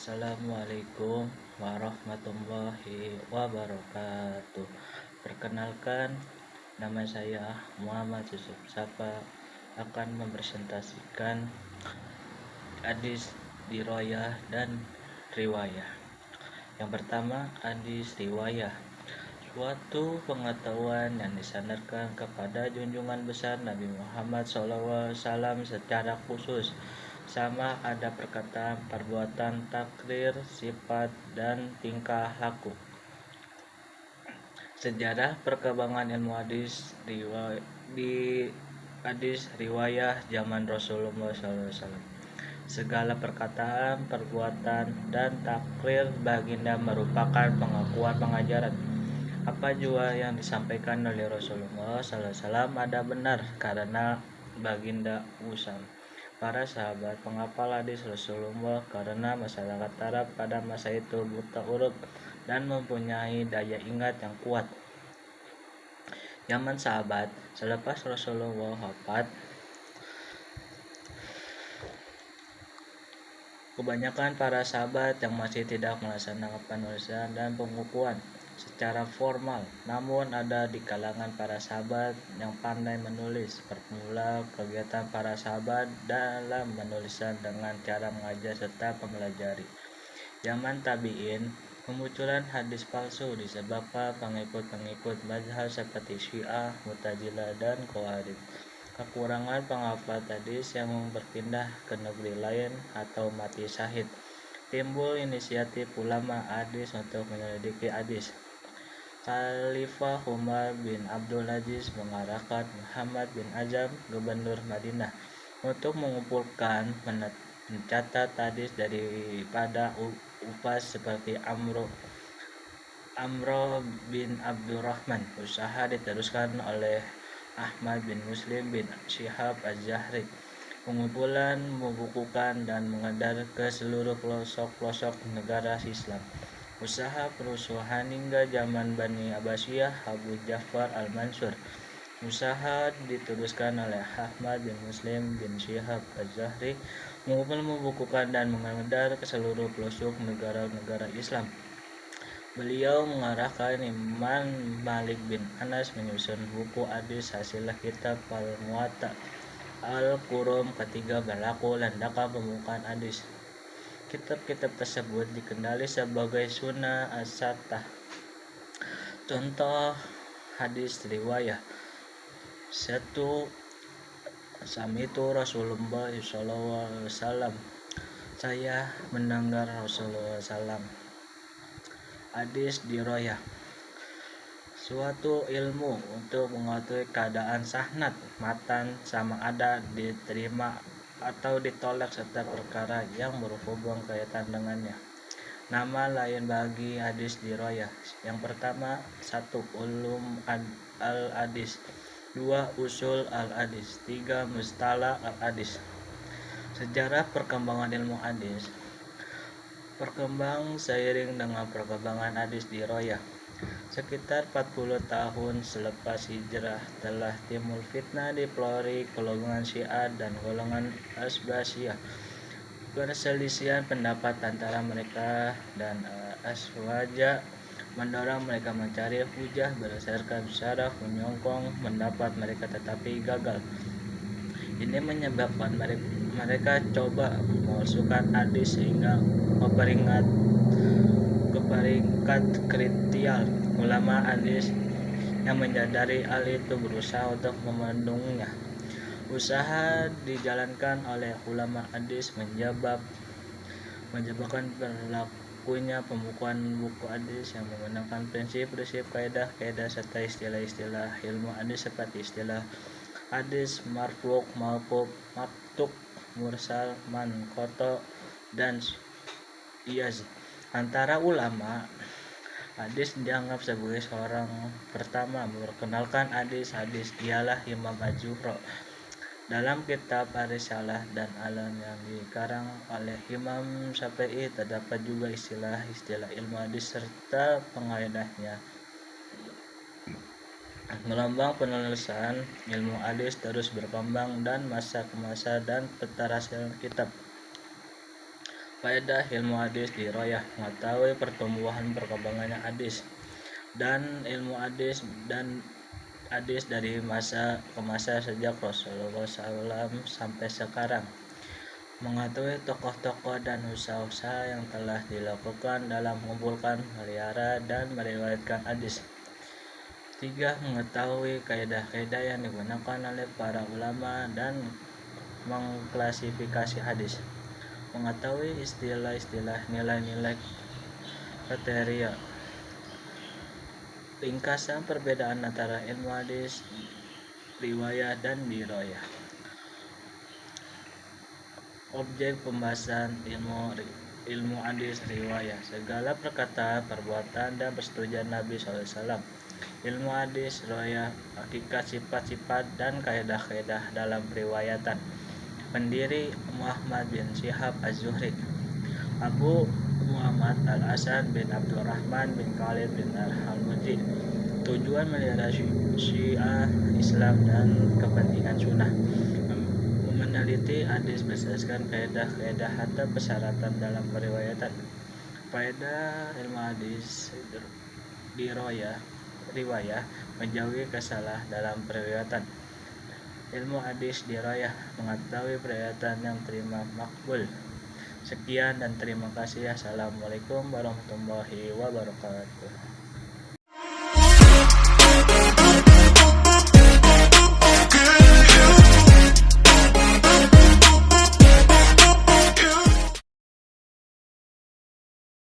Assalamualaikum warahmatullahi wabarakatuh. Perkenalkan, nama saya Muhammad Yusuf Sapa akan mempresentasikan hadis diroyah dan riwayah. Yang pertama, hadis riwayah, suatu pengetahuan yang disandarkan kepada junjungan besar Nabi Muhammad SAW secara khusus, sama ada perkataan, perbuatan, takrir, sifat, dan tingkah laku. Sejarah perkembangan ilmu hadis di hadis riwayah zaman Rasulullah SAW. Segala perkataan, perbuatan, dan takrir baginda merupakan pengakuan pengajaran. Apa jua yang disampaikan oleh Rasulullah SAW ada benar karena baginda usam. Para sahabat penghafal hadis Rasulullah karena masyarakat Arab pada masa itu buta huruf dan mempunyai daya ingat yang kuat. Zaman sahabat selepas Rasulullah wafat, kebanyakan para sahabat yang masih tidak melaksanakan penulisan dan pengukuhan secara formal, namun ada di kalangan para sahabat yang pandai menulis. Permula kegiatan para sahabat dalam menulisan dengan cara mengajar serta mempelajari. Zaman tabi'in, kemunculan hadis palsu disebabkan pengikut-pengikut mazhab seperti Syiah, Mu'tazilah, dan Khawarij. Kekurangan penghafal hadis yang berpindah ke negeri lain atau mati syahid. Timbul inisiatif ulama hadis untuk menyelidiki hadis. Khalifah Umar bin Abdul Aziz mengarahkan Muhammad bin Azam, gubernur Madinah, untuk mengumpulkan mencatat hadis daripada upas seperti Amro bin Abdurrahman. Usaha diteruskan oleh Ahmad bin Muslim bin Syihab Az-Zahri. Pengumpulan, membukukan, dan mengedar ke seluruh pelosok-pelosok negara Islam. Usaha perusuhan hingga zaman Bani Abbasiyah Abu Ja'far al-Mansur. Usaha diteruskan oleh Ahmad bin Muslim bin Syihab Az-Zahri, mengumpul, membukukan, dan mengedar ke seluruh pelosok negara-negara Islam. Beliau mengarahkan Imam Malik bin Anas menyusun buku hadis hasil kitab Al-Muwatta. Al-Qurum ketiga berlaku landakan pembukaan hadis. Kitab-kitab tersebut dikenali sebagai sunnah as-sattah. Contoh hadis riwayah: 1. Sami'tu Rasulullah SAW, saya mendengar Rasulullah SAW. Hadis diroyah, suatu ilmu untuk mengetahui keadaan sanad matan sama ada diterima atau ditolak serta perkara yang berhubung kaitan dengannya. Nama lain bagi hadis diroyah: yang pertama, 1. Ulum al-hadis, 2. Usul al-hadis, 3. Mustalah al-hadis. Sejarah perkembangan ilmu hadis berkembang seiring dengan perkembangan hadis diroyah. Sekitar 40 tahun selepas hijrah telah timbul fitnah di pelori golongan Syiah dan golongan Asbasiyah. Perselisihan pendapat antara mereka dan Aswaja mendorong mereka mencari hujah berdasarkan syaraf menyokong pendapat mereka tetapi gagal. Ini menyebabkan mereka coba memalsukan hadis sehingga keperingkat kritial. Ulama hadis yang menyadari hal itu berusaha untuk membendungnya. Usaha dijalankan oleh ulama hadis menyebabkan berlakunya pembukuan buku hadis yang menggunakan prinsip-prinsip kaidah-kaidah serta istilah-istilah ilmu hadis seperti istilah hadis marfu', mauquf, maktub, mursal, manqata, dan iyaz. Antara ulama hadis dianggap sebagai seorang pertama memperkenalkan hadis ialah Imam Az-Zuhri. Dalam kitab Ar-Risalah dan Alam yang dikarang oleh Imam Syafi'i terdapat juga istilah-istilah ilmu hadis serta pengaidahnya. Gelombang penulisan ilmu hadis terus berkembang dan masa ke masa dan pentarasan kitab Faedah ilmu hadis diroyah mengetahui pertumbuhan perkembangannya hadis dan ilmu hadis dari masa ke masa sejak Rasulullah SAW sampai sekarang. Mengetahui tokoh-tokoh dan usaha-usaha yang telah dilakukan dalam mengumpulkan, melihara, dan meriwayatkan hadis. 3. Mengetahui kaidah-kaidah yang digunakan oleh para ulama dan mengklasifikasi hadis. Mengetahui istilah-istilah, nilai-nilai, kriteria. Ringkasan perbedaan antara ilmu hadis, riwayah, dan diroyah. Objek pembahasan ilmu hadis riwayah, segala perkataan, perbuatan, dan persetujuan Nabi SAW. Ilmu hadis riwayah, hakikat, sifat-sifat, dan kaidah-kaidah dalam periwayatan. Pendiri Muhammad bin Syihab Az-Zuhri, Abu Muhammad Al-Hasan bin Abdurrahman bin Khalid bin Al-Muzzi. Tujuan melihara Syiah Islam dan kepentingan sunnah. Meneliti hadis berdasarkan kaidah-kaidah atau persyaratan dalam periwayatan. Faedah ilmu hadis riwayah menjauhi kesalah dalam periwayatan. Ilmu hadis riwayah mengetahui periwayatan yang terima makbul. Sekian dan terima kasih. Assalamualaikum warahmatullahi wabarakatuh.